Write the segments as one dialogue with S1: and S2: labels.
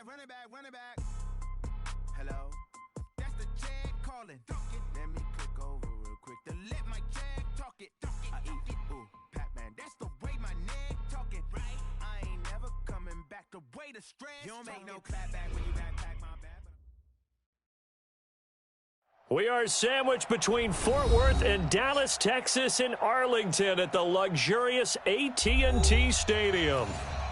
S1: run it back. Hello? That's the Jag calling. Let me click over real quick to let my Jag talk it. I eat, ooh, Pac-Man. That's the way my neck talking. Right? I ain't never coming back the way the stress. You don't make no clap back when you backpack my bad.
S2: We are sandwiched between Fort Worth and Dallas, Texas, and Arlington at the luxurious AT&T Stadium.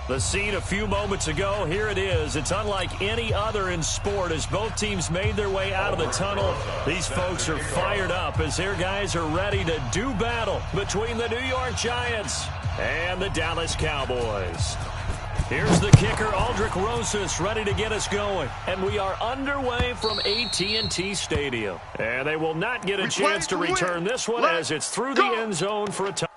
S2: The scene a few moments ago, here it is. It's unlike any other in sport as both teams made their way out of the tunnel. These folks are fired up as their guys are ready to do battle between the New York Giants and the Dallas Cowboys. Here's the kicker, Aldrich Rosas, ready to get us going. And we are underway from AT&T Stadium. And they will not get a chance to return this one as it's through the end zone for a touchdown.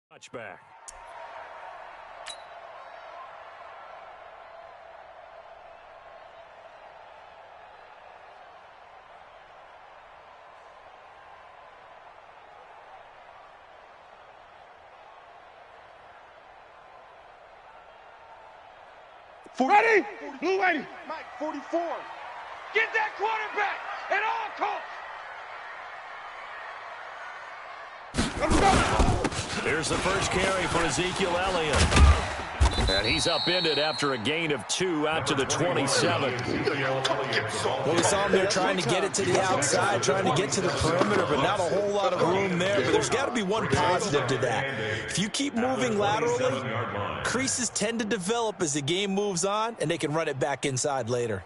S2: Touchback.
S3: Ready? Blue 80. Mike, 44. Get that quarterback at all costs. Let's go.
S2: Here's the first carry for Ezekiel Elliott. And he's upended after a gain of 2 out to the 27.
S4: Well, we saw him there trying to get it to the outside, trying to get to the perimeter, but not a whole lot of room there. But there's got to be one positive to that. If you keep moving laterally, creases tend to develop as the game moves on, and they can run it back inside later.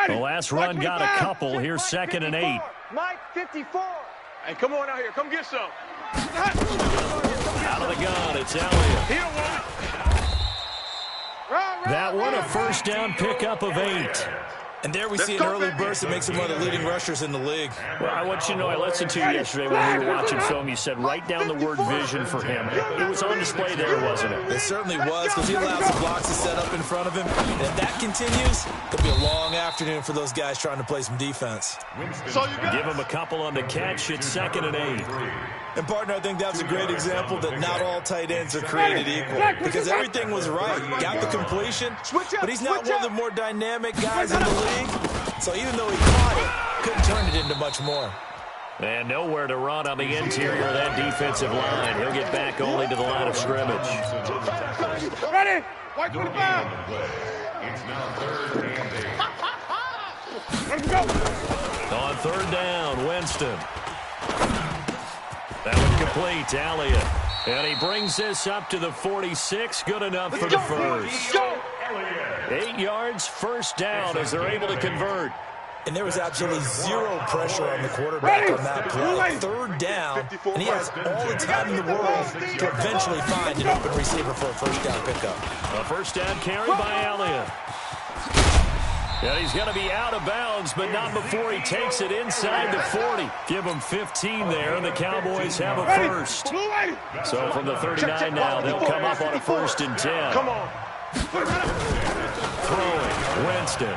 S2: The last run got a couple. Here's 2nd and 8.
S3: Mike, 54. Hey, come on out here. Come get some.
S2: Out of the gun, it's Elliott. That one, a first down pickup of 8.
S4: And there we see an early burst that makes him one of the leading rushers in the league.
S2: Well, I want you to know, I listened to you yesterday when we were watching film. You said write down the word vision for him. It was on display there, wasn't it?
S4: It certainly was, because he allows the blocks to set up in front of him. And if that continues, it'll be a long afternoon for those guys trying to play some defense.
S2: Give him a couple on the catch. It's 2nd and 8.
S4: And, partner, I think that's a great example that not all tight ends are created equal, because everything was right. Got the completion, but he's not one of the more dynamic guys in the league. So even though he caught it, couldn't turn it into much more.
S2: And nowhere to run on the interior of that defensive line. He'll get back only to the line of scrimmage.
S3: Ready? White 25.
S5: It's now 3rd and 8.
S3: Let's go.
S2: On 3rd down, Winston. That one complete to Elliott. And he brings this up to the 46. Good enough for the first.
S3: 8
S2: 8 yards, first down as they're able to convert.
S4: And there was absolutely zero pressure on the quarterback on that play. Third down, and he has all the time in the world to eventually find an open receiver for a first down pickup.
S2: A first down carry by Elliott. And he's going to be out of bounds, but not before he takes it inside the 40. Give him 15 there, and the Cowboys have a first. So from the 39 now, they'll come up on a 1st and 10.
S3: Come on.
S2: Throwing, Winston.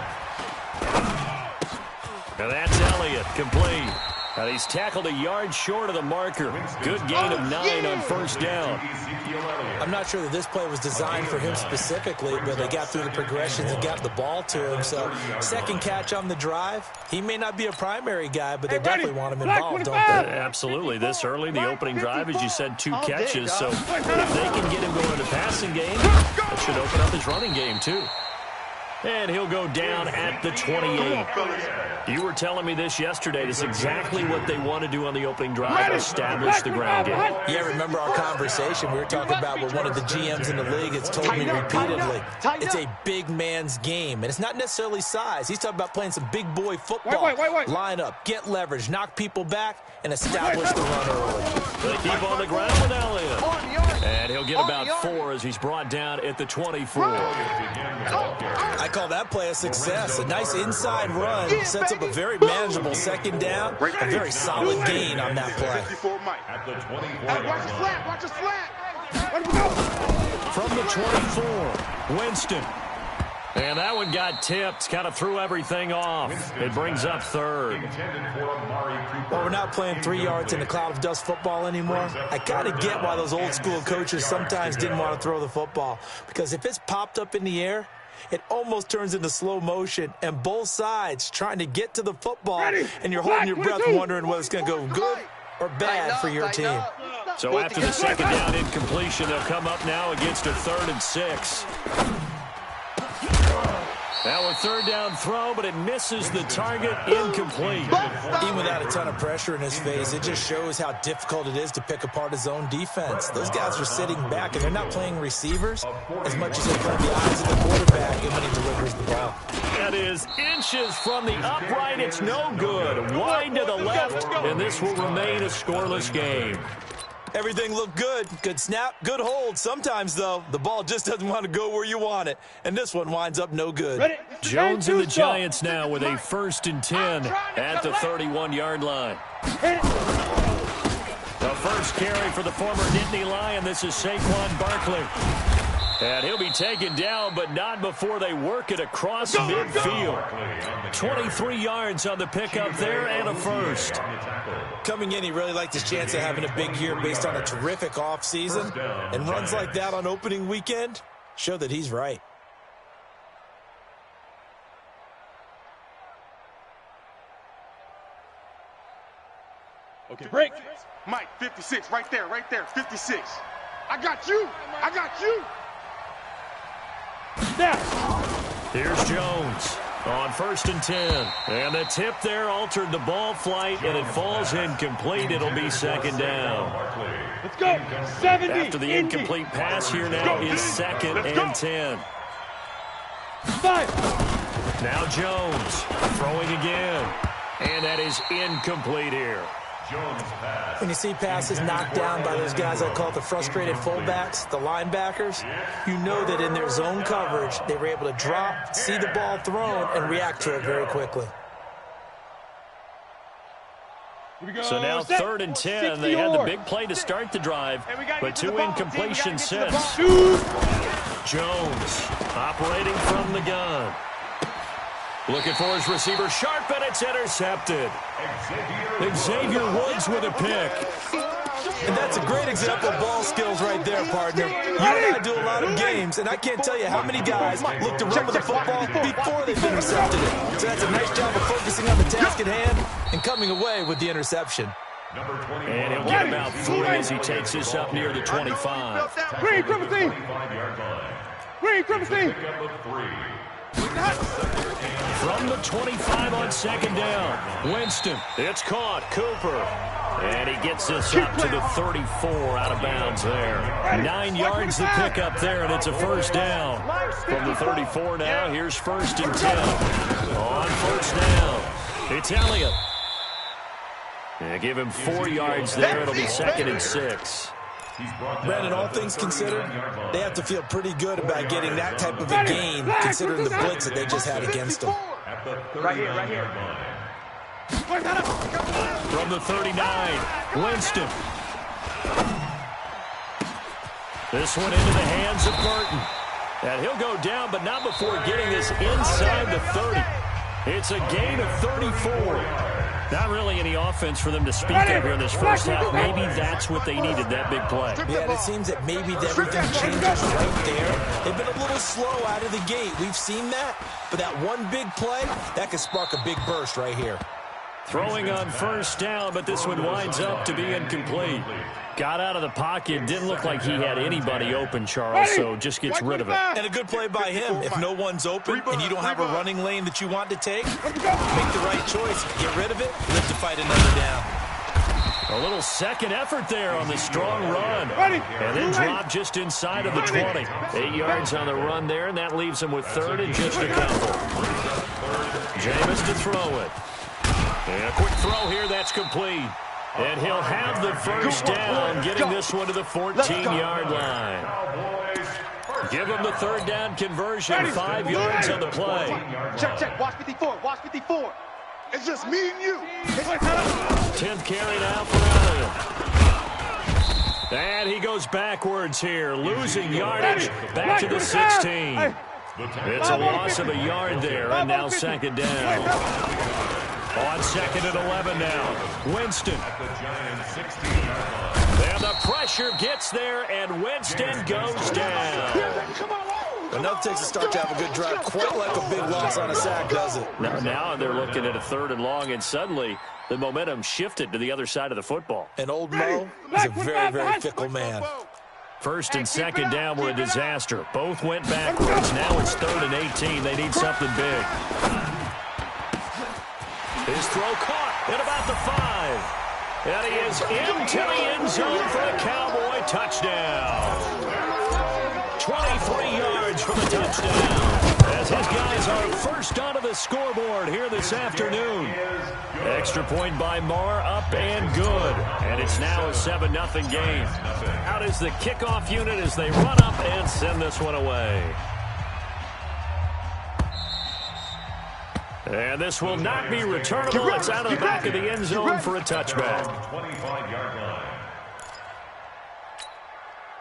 S2: And that's Elliott, complete. And he's tackled a yard short of the marker. Good gain of 9 on first down.
S4: I'm not sure that this play was designed for him specifically, but they got through the progressions and got the ball to him. So second catch on the drive. He may not be a primary guy, but they definitely want him involved, don't they?
S2: Absolutely. This early, the opening drive, as you said, 2 catches. So if they can get him going in the passing game, that should open up his running game, too. And he'll go down at the 28. You were telling me this yesterday. This is exactly what they want to do on the opening drive, establish the ground game.
S4: Yeah, remember our conversation. We were talking about what one of the GMs in the league has told me repeatedly. It's a big man's game, and it's not necessarily size. He's talking about playing some big boy football. Line up, get leverage, knock people back, and establish the run early.
S2: They keep on the ground with Elliott. And he'll get about 4 as he's brought down at the 24.
S4: I call that play a success. A nice inside run sets up a very manageable second down. A very solid gain on that play.
S3: Watch the flat.
S2: From the 24, Winston. And that one got tipped, kind of threw everything off. It brings up 3rd.
S4: Well, we're not playing 3 yards in a cloud of dust football anymore. I kind of get why those old school coaches sometimes didn't want to throw the football. Because if it's popped up in the air, it almost turns into slow motion, and both sides trying to get to the football, and you're holding your breath wondering whether it's going to go good or bad for your team.
S2: So after the second down incompletion, they'll come up now against a 3rd and 6. Now a 3rd down throw, but it misses the target, incomplete.
S4: Even without a ton of pressure in his face, it just shows how difficult it is to pick apart his own defense. Those guys are sitting back, and they're not playing receivers as much as they're playing the eyes of the quarterback and when he delivers the ball.
S2: That is inches from the upright. It's no good. Wide to the left, and this will remain a scoreless game.
S4: Everything looked good. Good snap, good hold. Sometimes, though, the ball just doesn't want to go where you want it. And this one winds up no good.
S2: Jones and the Giants now with a 1st and 10 at the 31-yard line. The first carry for the former Nittany Lion. This is Saquon Barkley. And he'll be taken down, but not before they work it across midfield. 23 yards on the pickup there and a first.
S4: Coming in, he really liked his chance of having a big year based on a terrific offseason. And runs like that on opening weekend show that he's right.
S3: Okay, break. Mike, 56, right there, 56. I got you.
S2: Here's Jones on 1st and 10. And the tip there altered the ball flight, and it falls incomplete. It'll be 2nd down.
S3: Let's go. 70.
S2: After the incomplete pass here now is 2nd and 10.
S3: 5.
S2: Now Jones throwing again. And that is incomplete here.
S4: When you see passes knocked down by those guys I call the frustrated fullbacks, the linebackers, you know that in their zone coverage, they were able to drop, see the ball thrown, and react to it very quickly.
S2: So now 3rd and 10. They had the big play to start the drive, but 2 incompletions since. Jones operating from the gun. Looking for his receiver, sharp, and it's intercepted. Xavier Woods with a pick.
S4: And that's a great example of ball skills right there, partner. You and I do a lot of games, and I can't tell you how many guys look to run with the football before they've intercepted it. So that's a nice job of focusing on the task at hand and coming away with the interception.
S2: And he'll get about 3 as he takes this up near the 25.
S3: Green, Griffin.
S2: From the 25 on 2nd down. Winston. It's caught. Cooper. And he gets this up to the 34 out of bounds there. 9 yards to pick up there, and it's a 1st down. From the 34 now, here's 1st and 10. On 1st down. It's Elliott. Yeah, give him 4 yards there. It'll be 2nd and 6.
S4: Brandon, all things considered, they have to feel pretty good about getting that type of a gain, considering the blitz that they just had against them.
S3: Right here.
S2: From the 39, Winston. This one into the hands of Burton. And he'll go down, but not before getting this inside the 30. It's a gain of 34. Not really any offense for them to speak of here in this first half. Maybe that's what they needed, that big play.
S4: Yeah, and it seems that maybe everything changes right there. They've been a little slow out of the gate. We've seen that. But that one big play, that could spark a big burst right here.
S2: Throwing on first down, but this one winds up to be incomplete. Got out of the pocket. Didn't look like he had anybody open, Charles, so just gets rid of it.
S4: And a good play by him. If no one's open and you don't have a running lane that you want to take, make the right choice. Get rid of it, live to fight another down.
S2: A little second effort there on the strong run. And then drop just inside of the 20. 8 yards on the run there, and that leaves him with 3rd and just a couple. Jameis to throw it. And a quick throw here, that's complete. And he'll have the first down, getting this one to the 14-yard line. Give him the 3rd down conversion, 5 yards on the play.
S3: Check. Watch 54. It's just me and you.
S2: 10th carry now for Elliott. And he goes backwards here, losing yardage back to the 16. It's a loss of a yard there, and now 2nd down. On 2nd and 11 now. Winston. And the pressure gets there, and Winston goes down.
S4: Enough takes a start to have a good drive. Quite like a big loss on a sack, does it?
S2: Now they're looking at a 3rd and long, and suddenly the momentum shifted to the other side of the football.
S4: And old Mo is a very, very fickle man.
S2: 1st and 2nd down were a disaster. Both went backwards. Now it's 3rd and 18. They need something big. His throw caught at about the 5. And he is into the end zone for a Cowboy touchdown. 23 yards for the touchdown. As his guys are first onto the scoreboard here this afternoon. Extra point by Marr, up and good. And it's now a 7-0 game. Out is the kickoff unit as they run up and send this one away. And this will not be returnable. It's out of the back of the end zone for a touchback.
S5: 25-yard line.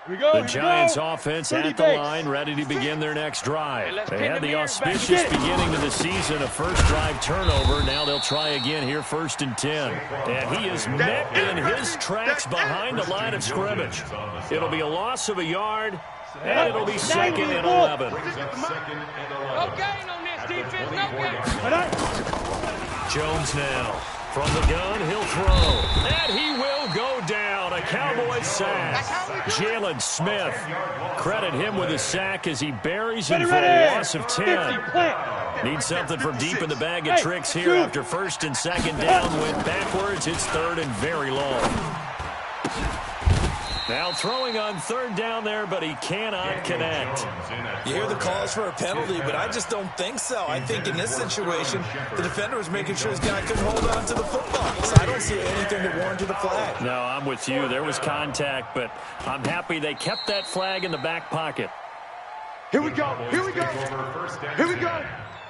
S2: The Giants offense at the line, ready to begin their next drive. They had the auspicious beginning to the season, a first drive turnover. Now they'll try again here, 1st and 10. And he is met in his tracks behind the line of scrimmage. It'll be a loss of a yard, and it'll be 2nd and 11.
S6: No gain on this defense, no gain.
S2: Jones now. From the gun, he'll throw. And he will go down. A Cowboy sack. Jalen Smith. Credit him with a sack as he buries him for a loss of 10. Needs something from deep in the bag of tricks here after 1st and 2nd down. Went backwards. It's 3rd and very long. Now throwing on 3rd down there, but he cannot connect.
S4: You hear the calls for a penalty, but I just don't think so. I think in this situation, the defender was making sure his guy couldn't hold on to the football. So I don't see anything that warranted a flag.
S2: No, I'm with you. There was contact, but I'm happy they kept that flag in the back pocket.
S3: Here we go.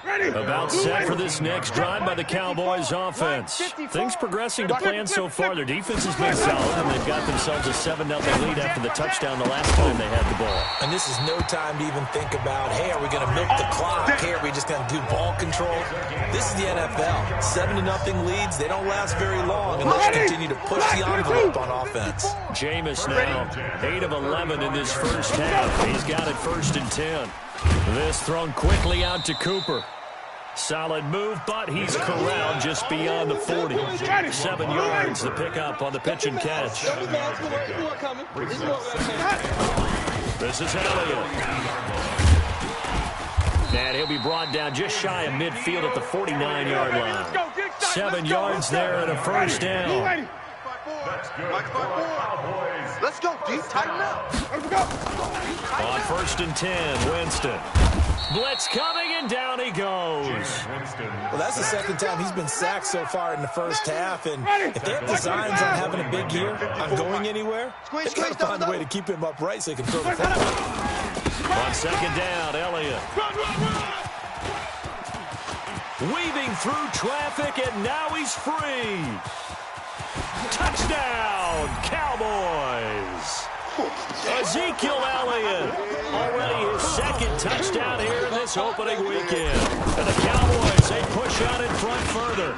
S2: About set for this next drive by the Cowboys offense. Things progressing to plan so far. Their defense has been solid, and they've got themselves a 7-0 lead after the touchdown the last time they had the ball.
S4: And this is no time to even think about, hey, are we going to milk the clock? Hey, are we just going to do ball control? This is the NFL. 7-0 leads, they don't last very long unless you continue to push the envelope on offense.
S2: Jameis now, 8 of 11 in this first half. He's got it 1st and 10. This thrown quickly out to Cooper. Solid move, but he's corralled just beyond the 40. 7 yards, the pickup on the pitch and catch. This is Elliott. And he'll be brought down just shy of midfield at the 49-yard line. 7 yards there and a 1st down.
S5: That's good. Cowboys.
S3: Let's go, D. Tighten up. Let's go.
S2: On 1st and 10, Winston. Blitz coming, and down he goes.
S4: Well, that's the second time he's been sacked so far in the first half, and if they have designs on having a big year, on going anywhere, they've got to find a way to keep him upright so he can throw the football.
S2: On 2nd down, Elliott. Weaving through traffic, and now he's free. Touchdown, Cowboys. Ezekiel Elliott, already his second touchdown here in this opening weekend. And the Cowboys, they push out in front further.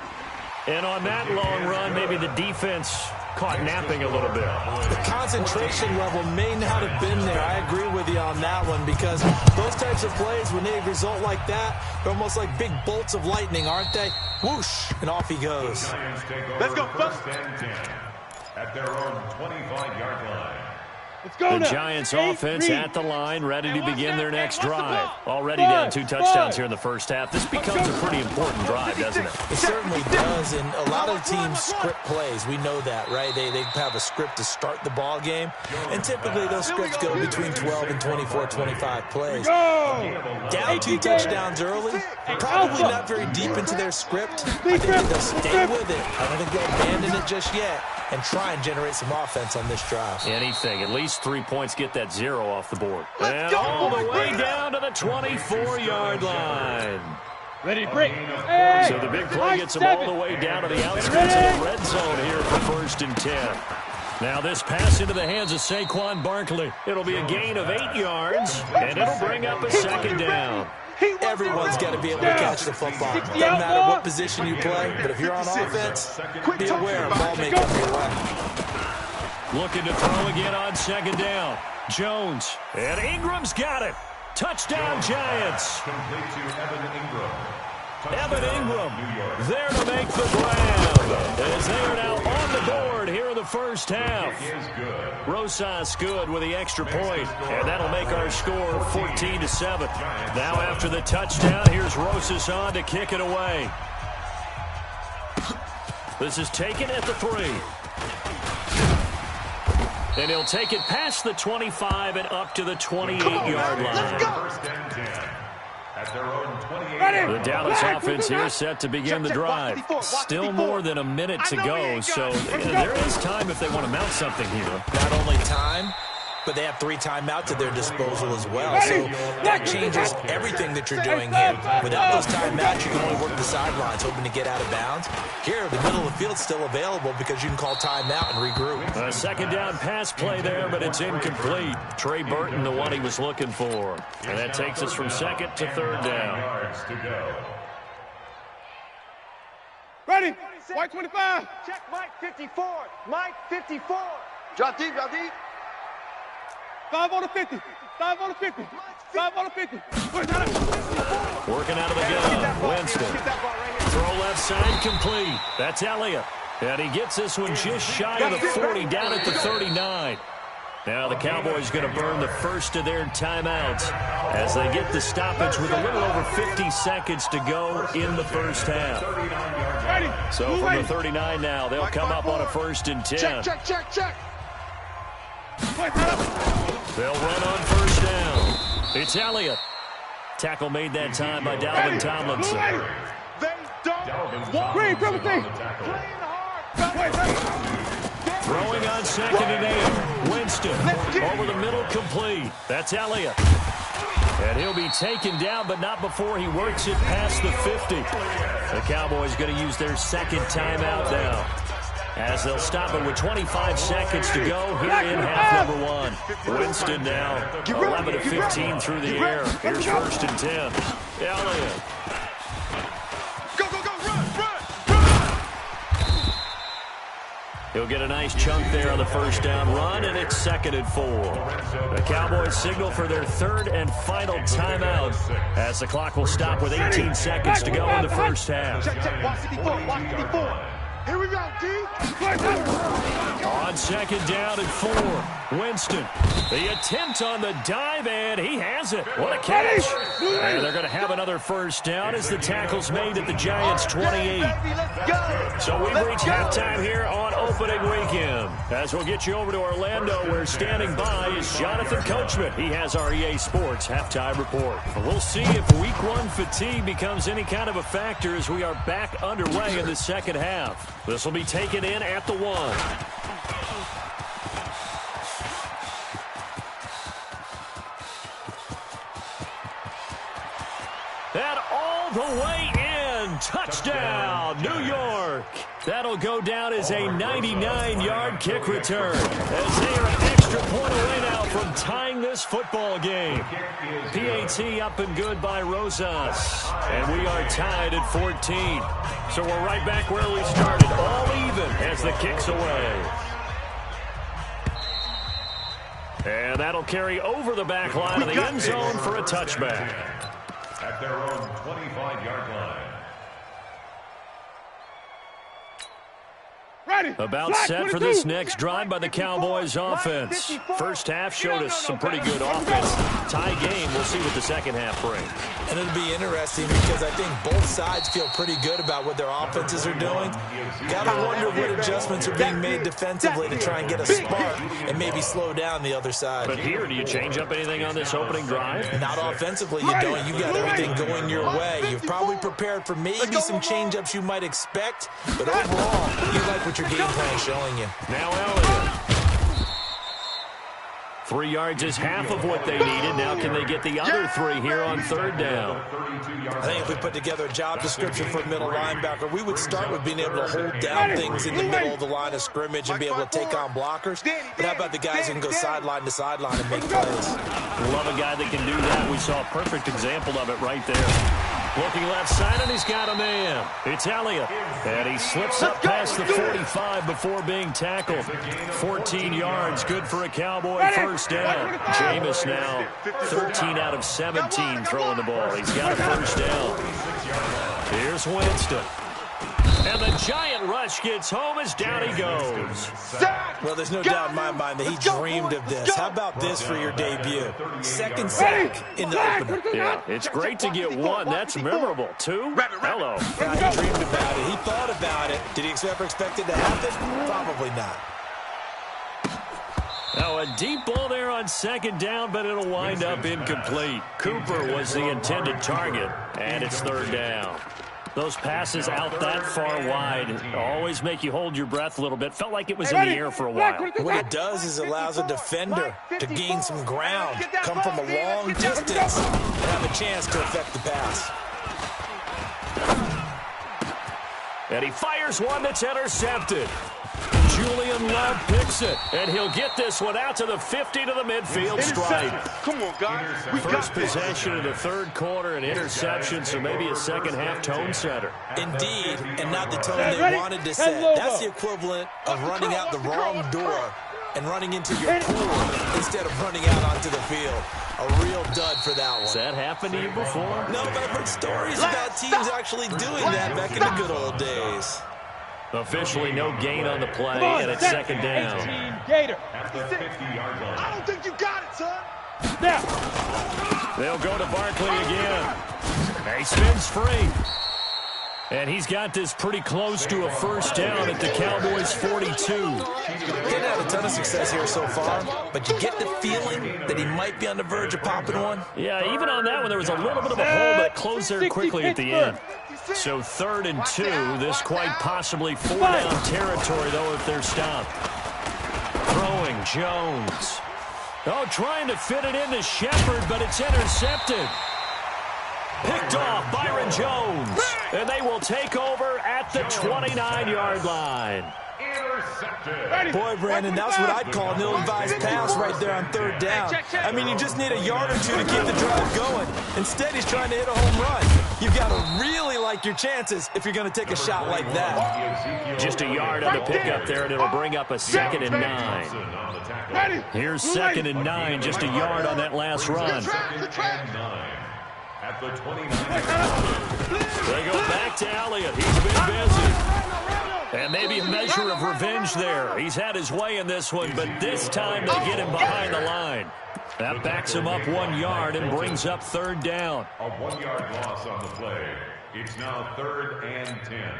S2: And on that long run, maybe the defense caught napping a little bit.
S4: The concentration level may not have been there. I agree with you on that one, because those types of plays, when they result like that, they're almost like big bolts of lightning, aren't they? Whoosh, and off he goes.
S3: Let's go,
S5: First and 10 at their own 25-yard line.
S2: The Giants offense at the line, ready to begin their next drive. Already down 2 touchdowns here in the first half. This becomes a pretty important drive, doesn't it?
S4: It certainly does, and a lot of teams script plays. We know that, right? They have a script to start the ball game, and typically those scripts go between 12 and 24, 25 plays. Down 2 touchdowns early, probably not very deep into their script. I think they'll stay with it. I don't think they'll abandon it just yet and try and generate some offense on this drive.
S2: Anything, at least 3 points, get that 0 off the board. And all the way down to the 24-yard line.
S3: Ready to break.
S2: So the big play gets them all the way down to the outskirts of the red zone here for 1st and 10. Now this pass into the hands of Saquon Barkley. It'll be a gain of 8 yards, and it'll bring up a 2nd down.
S4: Everyone's got to be able to catch the football. Doesn't matter what position you play, but if you're on offense, be aware a ball may come your way.
S2: Looking to throw again on 2nd down. Jones, and Ingram's got it. Touchdown, Giants.
S5: Complete to Evan Ingram.
S2: Evan Ingram there to make the grab, as they are now on the board here in the first half. Rosas good with the extra point, and that'll make our score 14-7. Now after the touchdown, here's Rosas on to kick it away. This is taken at the 3. And he'll take it past the 25 and up to the 28-yard line.
S5: First and 10 at their own 28.
S2: The Dallas offense here set to begin the drive. Still more than a minute to go, so there is time if they want to mount something here.
S4: Not only time, but they have 3 timeouts at their disposal as well. So that changes everything that you're doing here. Without those timeouts, you can only work the sidelines, hoping to get out of bounds. Here, the middle of the field's still available because you can call timeout and regroup.
S2: A 2nd down pass play there, but it's incomplete. Trey Burton, the one he was looking for. And that takes us from 2nd to 3rd down.
S5: Yards to go.
S3: Ready. White 25.
S6: Check Mike 54. Mike 54.
S3: Drop deep, drop deep. 5 on the 50. 5 on the 50. 5 on the 50.
S2: Working out of the gun. Winston. Throw left side complete. That's Elliott. And he gets this one just shy of the 40, down at the 39. Now the Cowboys going to burn the first of their timeouts as they get the stoppage with a little over 50 seconds to go in the first half. So from the 39 now, they'll come up on a 1st and 10.
S3: Check.
S2: They'll run on 1st down. It's Elliott. Tackle made that time by Dalvin Tomlinson.
S3: They don't want playing hard.
S2: Throwing on 2nd and 8. Winston over the middle complete. That's Elliott. And he'll be taken down, but not before he works it past the 50. The Cowboys going to use their 2nd timeout now, as they'll stop it with 25 seconds to go here in half number 1. Winston now 11 of 15 through the air. Here's 1st and 10. Elliott.
S3: Go, run.
S2: He'll get a nice chunk there on the 1st down run, and it's 2nd and 4. The Cowboys signal for their 3rd and final timeout, as the clock will stop with 18 seconds to go in the first half.
S3: Check. Watch 54. Here we go, D.
S2: On 2nd down and 4. Winston. The attempt on the dive, and he has it. What a catch. And they're going to have another 1st down as the tackle's made at the Giants' 28. So we reach halftime here on opening weekend. As we'll get you over to Orlando, where standing by is Jonathan Coachman. He has our EA Sports halftime report. We'll see if Week 1 fatigue becomes any kind of a factor as we are back underway in the second half. This will be taken in at the 1. And all the way in. Touchdown, New York. That'll go down as a 99-yard kick return, as they are an extra point away now from tying this football game. PAT up and good by Rosas. And we are tied at 14. So we're right back where we started, all even as the kick's away. And that'll carry over the back line of the end zone for a touchback.
S5: At their own 25-yard line.
S2: About set for this next drive by the Cowboys offense. First half showed us some pretty good offense. Tie game, we'll see what the second half brings.
S4: And it'll be interesting because I think both sides feel pretty good about what their offenses are doing. Got to wonder what adjustments are being made defensively to try and get a spark and maybe slow down the other side.
S2: But here, do you change up anything on this opening drive?
S4: Not offensively, you don't. You got everything going your way. You've probably prepared for maybe some change-ups you might expect, but overall, you like what your game plan is showing you.
S2: Now Elliott. 3 yards is half of what they needed. Now can they get the other 3 here on third down?
S4: I think if we put together a job description for a middle linebacker, we would start with being able to hold down things in the middle of the line of scrimmage and be able to take on blockers. But how about the guys who can go sideline to sideline and make plays?
S2: Love a guy that can do that. We saw a perfect example of it right there. Looking left side, and he's got a man. It's Elliott. And he slips up past the 45 before being tackled. 14 yards, good for a Cowboy first down. Jameis now 13 out of 17 throwing the ball. He's got a first down. Here's Winston. And the giant rush gets home as down he goes.
S4: Well, there's no doubt in my mind that he dreamed of this. How about this for your debut? Second sack in the opener.
S2: Yeah, it's great to get 1. That's memorable. 2? Hello.
S4: Yeah, he dreamed about it. He thought about it. Did he ever expect it to happen? Probably not.
S2: Now a deep ball there on second down, but it'll wind up incomplete. Cooper was the intended target, and it's third down. Those passes out that far wide always make you hold your breath a little bit. Felt like it was in the air for a while.
S4: What it does is it allows a defender to gain some ground, come from a long distance, and have a chance to affect the pass.
S2: And he fires one that's intercepted. Julian Love picks it, and he'll get this one out to the 50 to the midfield stripe.
S3: Come on, guys.
S2: First possession of the third quarter, an interception, so maybe a second-half tone setter.
S4: Indeed, and not the tone they wanted to set. That's the equivalent of running out the wrong door and running into your pool instead of running out onto the field. A real dud for that one.
S2: Has that happened to you before?
S4: No, but I've heard stories about teams actually doing that back in the good old days.
S2: Officially no gain on the play, and it's second down.
S3: Gator.
S5: At the 50-yard line.
S3: I don't think you got it, son.
S2: They'll go to Barkley again. He spins free. And he's got this pretty close to a first down at the Cowboys' 42.
S4: Didn't have a ton of success here so far, but you get the feeling that he might be on the verge of popping one.
S2: Yeah, even on that one, there was a little bit of a hole that closed there quickly at the end. So 3rd and 2, this quite possibly 4-down territory, though, if they're stopped. Throwing, Jones. Oh, trying to fit it into Shepard, but it's intercepted. Picked off Byron Jones. And they will take over at the 29-yard line.
S4: Boy, Brandon, that's what I'd call an ill-advised pass right there on 3rd down. I mean, you just need a yard or 2 to keep the drive going. Instead, he's trying to hit a home run. You've got to really like your chances if you're going to take a shot like that.
S2: Just a yard on the pickup there, and it'll bring up a 2nd and 9. Here's 2nd and 9, just a yard on that last run.
S5: At the 29.
S2: They go back to Elliott. He's been busy. And maybe a measure of revenge there. He's had his way in this one, but this time they get him behind the line. That backs him up 1 yard and brings up 3rd down.
S5: A 1-yard loss on the play. It's now 3rd and 10.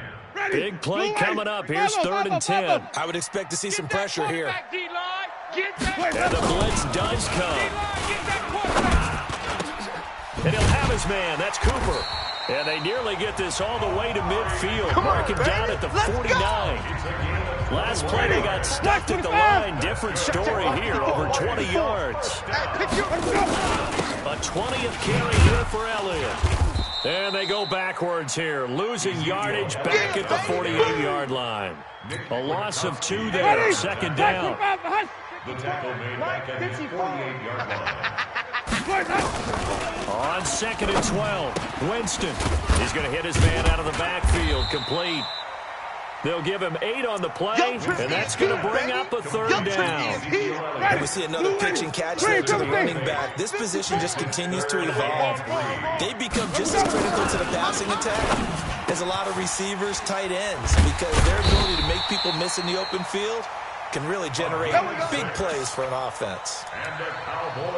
S2: Big play coming up. Here's 3rd and 10.
S4: I would expect to see some pressure here.
S2: And the blitz does come. And he'll have his man. That's Cooper. And they nearly get this all the way to midfield. Mark him down at the 49. Last play, they got stuck at the line. Different story here, over 20 yards. A 20th carry here for Elliott. And they go backwards here, losing yardage back at the 48-yard line. A loss of 2 there, 2nd down.
S5: The tackle made back at his 48-yard line.
S2: On 2nd and 12, Winston. He's going to hit his man out of the backfield, complete. They'll give him 8 on the play, and that's going to bring up a 3rd down.
S4: And we see another pitch and catch there to the running back. This position just continues to evolve. They become just as critical to the passing attack as a lot of receivers, tight ends, because their ability to make people miss in the open field can really generate big plays for an offense.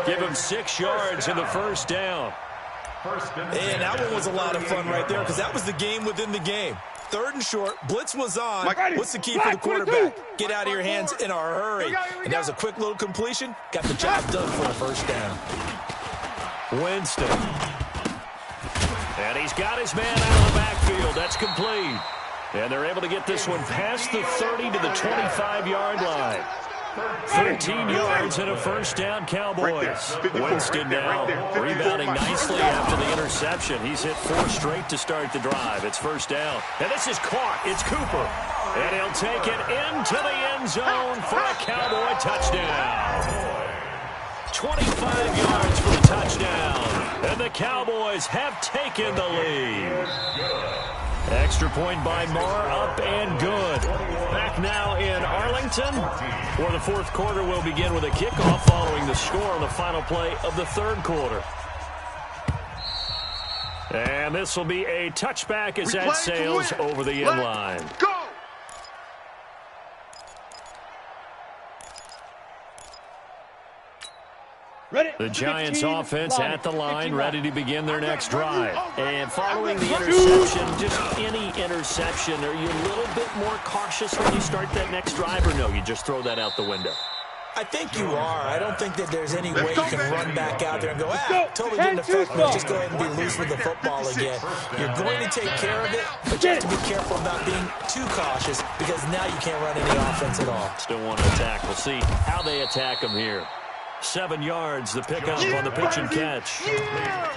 S2: Give him 6 yards in the 1st down.
S4: And that one was a lot of fun right there because that was the game within the game. 3rd and short, blitz was on. What's the key for the quarterback? Get out of your hands in a hurry. And that was a quick little completion. Got the job done for a 1st down.
S2: Winston. And he's got his man out of the backfield. That's complete. And they're able to get this one past the 30 to the 25-yard line. 13 yards and a 1st down, Cowboys. Winston now rebounding nicely after the interception. He's hit 4 straight to start the drive. It's 1st down. And this is caught. It's Cooper. And he'll take it into the end zone for a Cowboy touchdown. 25 yards for the touchdown. And the Cowboys have taken the lead. Extra point by Marr, up and good. Back now in Arlington, where the 4th quarter will begin with a kickoff following the score on the final play of the 3rd quarter. And this will be a touchback as that sails over the end line.
S3: Go!
S2: The Giants offense at the line, ready to begin their next drive. And following the interception, just any interception, are you a little bit more cautious when you start that next drive, or no, you just throw that out the window?
S4: I think you are. I don't think that there's any way you can run back out there and go, totally didn't affect me. Just go ahead and be loose with the football again. You're going to take care of it, but you have to be careful about being too cautious because now you can't run any offense at all.
S2: Still want to attack. We'll see how they attack them here. 7 yards, the pickup on the pitch and catch.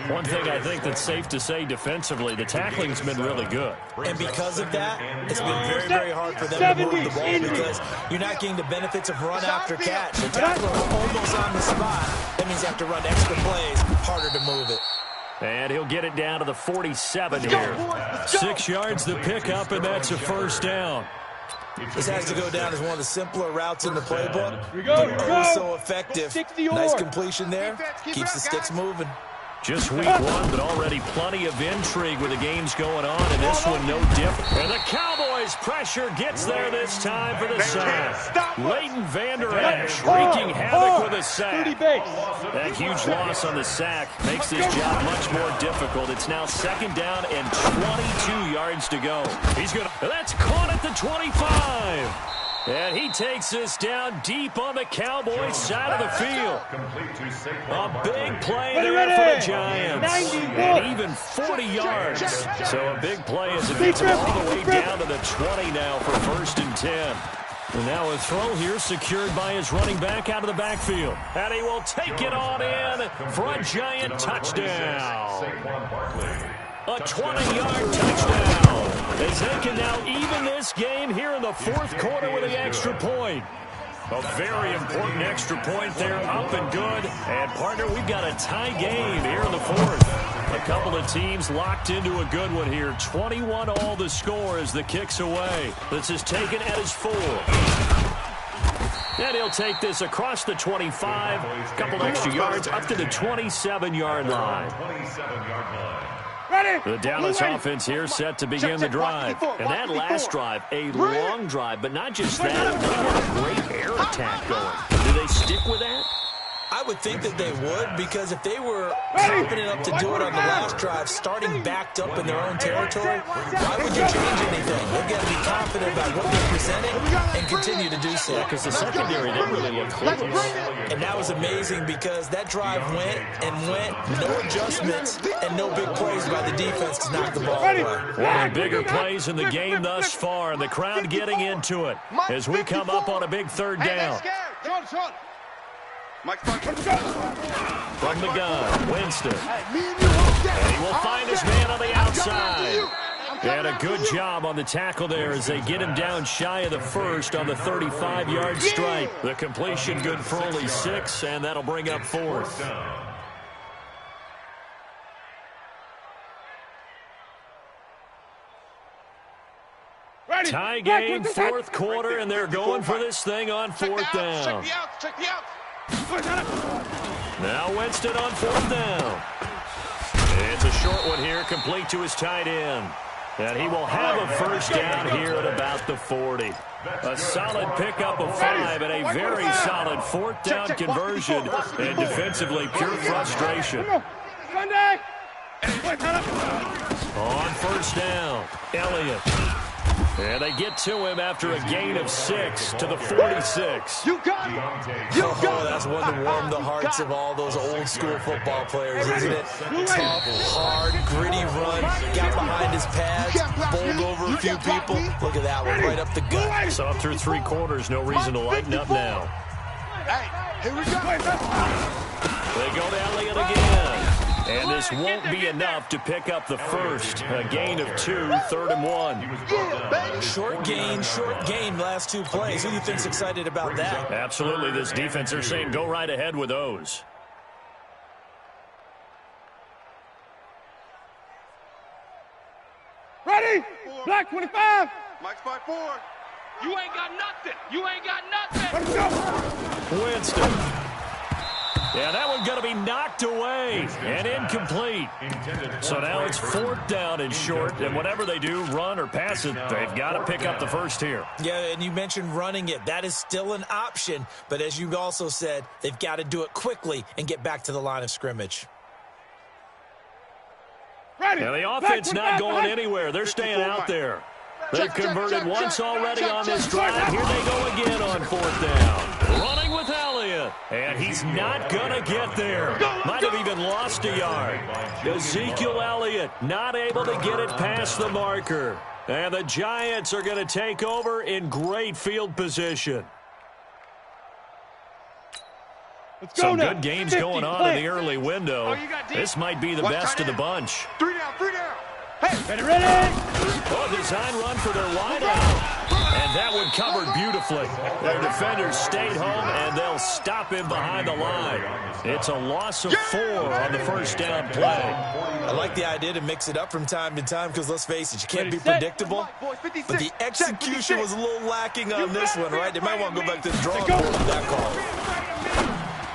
S2: One thing I think that's safe to say defensively, the tackling's been really good.
S4: And because of that, it's been very, very hard for them to move the ball because you're not getting the benefits of run after catch. The tackler almost on the spot. That means you have to run extra plays, harder to move it.
S2: And he'll get it down to the 47 here. 6 yards, the pickup, and that's a 1st down.
S4: This has to go down as one of the simpler routes in the playbook, but so effective. Nice completion there. Keeps the sticks moving.
S2: Just week 1, but already plenty of intrigue with the games going on, and this one no different. And the Cowboys' pressure gets there this time for the sack. Leighton Vander Esch wreaking havoc with a sack. That huge loss on the sack makes this job much more difficult. It's now 2nd down and 22 yards to go. That's caught at the 25. And he takes this down deep on the Cowboys side of the field. A big play there for the Giants. And even 40 yards. So a big play as it gets him all the way down to the 20 now for 1st and 10. And now a throw here secured by his running back out of the backfield. And he will take it on in for a Giant touchdown. A 20-yard touchdown. As they can now even this game here in the 4th quarter with an extra point. A very important extra point there, up and good. And, partner, we've got a tie game here in the 4th. A couple of teams locked into a good one here. 21 all the score as the kick's away. This is taken at his 4. And he'll take this across the 25. A couple extra yards up to the 27-yard line. The Dallas offense here set to begin the drive. And that last drive, a long drive, but not just that. They had a great air attack going. Do they stick with that?
S4: I would think that they would, because if they were confident enough to do it on the last drive, starting backed up in their own territory, why would you change anything? They've got to be confident about what they're presenting and continue to do so.
S2: Because the secondary didn't really look close.
S4: And that was amazing because that drive went and went, no adjustments, and no big plays by the defense to knock the ball away.
S2: One of the bigger plays in the game thus far, and the crowd getting into it as we come up on a big third down. From the gun, Winston. And he will find his man on the outside. And a good job on the tackle there as they get him down shy of the first on the 35-yard stripe. The completion good for only 6, and that'll bring up 4th. Tie game, 4th quarter, and they're going for this thing on 4th down.
S3: Check the out.
S2: Now Winston on 4th down. It's a short one here, complete to his tight end. And he will have a first down here at about the 40. A solid pickup of 5 and a very solid 4th down conversion. And defensively, pure frustration. On first down, Elliott. And they get to him after a gain of 6 to the 46.
S3: You got it.
S4: Oh, that's one to warm the hearts of all those old school football players, isn't it? Tough, hard, gritty run. Got behind his pads, bowled over a few people. Look at that one, right up the gut.
S2: So up through 3 quarters, no reason to lighten up now.
S3: Hey, here we go.
S2: They go to Elliott again. And this won't be enough to pick up the first. A gain of 2, 3rd and 1.
S4: Short gain, last 2 plays. Who do you think's excited about that?
S2: Absolutely, this defense, they're saying go right ahead with those.
S3: Ready? Black 25.
S6: Mike's by 4. You ain't got nothing. You ain't got nothing.
S3: Let's go.
S2: Winston. Yeah, that one's going to be knocked away and incomplete. So now it's 4th down and short, and whatever they do, run or pass it, they've got to pick up the first here.
S4: Yeah, and you mentioned running it. That is still an option, but as you also said, they've got to do it quickly and get back to the line of scrimmage.
S2: Now the offense not going anywhere. They're staying out there. They've converted once already on this drive. Here they go again on 4th down. Running with Elliott. And he's not going to get there. Might have even lost a yard. Ezekiel Elliott not able to get it past the marker. And the Giants are going to take over in great field position. Some good games going on in the early window. This might be the best of the bunch.
S3: 3 down. Hey, ready?
S2: Oh, design run for their wideout. And that one covered beautifully. Their defenders stayed home, and they'll stop him behind the line. It's a loss of 4 on the first down play.
S4: I like the idea to mix it up from time to time because, let's face it, you can't be predictable. But the execution was a little lacking on this one, right? They might want to go back to the drawing board with that call.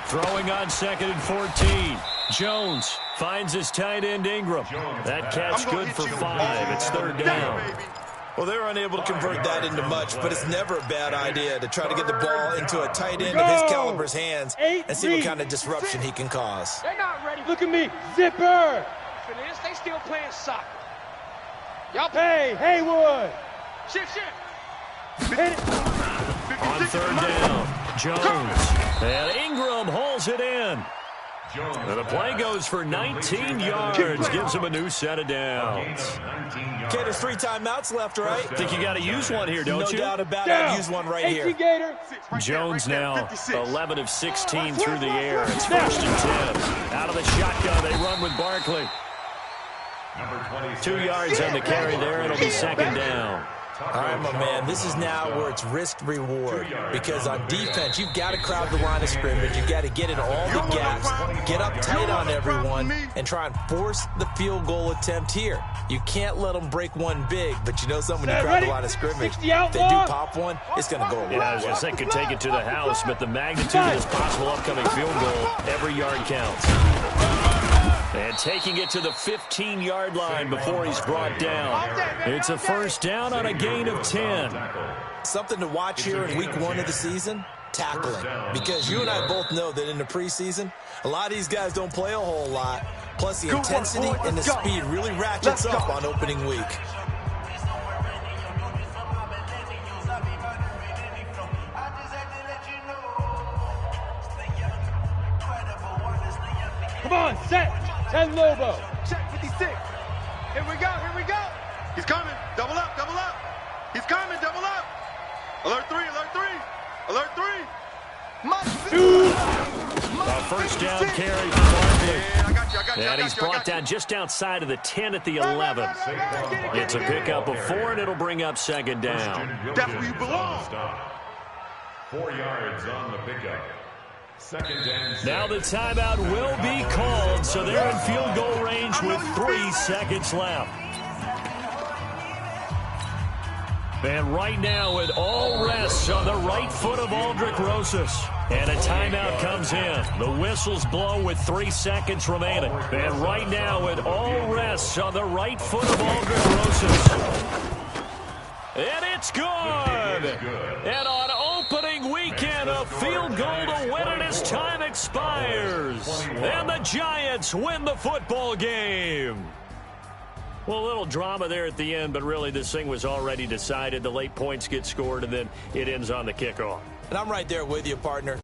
S2: Throwing on 2nd and 14. Jones finds his tight end Ingram. That catch good for 5. It's 3rd down.
S4: Well, they were unable to convert that into much, but it's never a bad idea to try to get the ball into a tight end of his caliber's hands and see what kind of disruption he can cause.
S6: They're not ready.
S3: Look at me. Zipper.
S6: For this, they still playing soccer. Y'all
S3: Hey, Haywood.
S6: shift.
S2: On 3rd down, Jones. And Ingram hauls it in. And the play goes for 19 yards, gives him a new set of downs.
S4: Okay, there's 3 timeouts left, right?
S2: Think you got to use one here, don't you?
S4: No doubt about it. I'd use one right here.
S2: Jones now 11 of 16 through the air. It's 1st and 10. Out of the shotgun, they run with Barkley. 2 yards on the carry there. It'll be 2nd down.
S4: All right, my man, this is now where it's risk-reward because on defense, you've got to crowd the line of scrimmage. You've got to get in all the gaps, get up tight on everyone, and try and force the field goal attempt here. You can't let them break one big, but you know something, when you crowd the line of scrimmage, if they do pop one, it's going to go away.
S2: Yeah, I was going to say could take it to the house, but the magnitude of this possible upcoming field goal, every yard counts. And taking it to the 15-yard line before he's brought down. It's a 1st down on a gain of 10.
S4: Something to watch here in week 1 of the season. tackling. Because you and I both know that in the preseason, a lot of these guys don't play a whole lot. Plus, the intensity and the speed really ratchets up on opening week.
S3: Come on, set. 10 Lobo. Check 56. Here we go, here we go. He's coming. Double up, double up. He's coming, double up. Alert 3, alert 3. Alert 3.
S2: A first down carry for Barkley. And he's brought down just outside of the 10 at the 11. It's a pickup of 4, and it'll bring up second down.
S3: That's where you belong.
S5: 4 yards on the pickup. Second down.
S2: Now the timeout will be called, so they're in field goal range with 3 seconds left. And right now it all rests on the right foot of Aldrick Rosas. And a timeout comes in. The whistles blow with 3 seconds remaining. And right now it all rests on the right foot of Aldrick Rosas. And it's good. And on opening weekend, a field goal to win it as time expires. And the Giants win the football game. Well, a little drama there at the end, but really this thing was already decided. The late points get scored, and then it ends on the kickoff.
S4: And I'm right there with you, partner.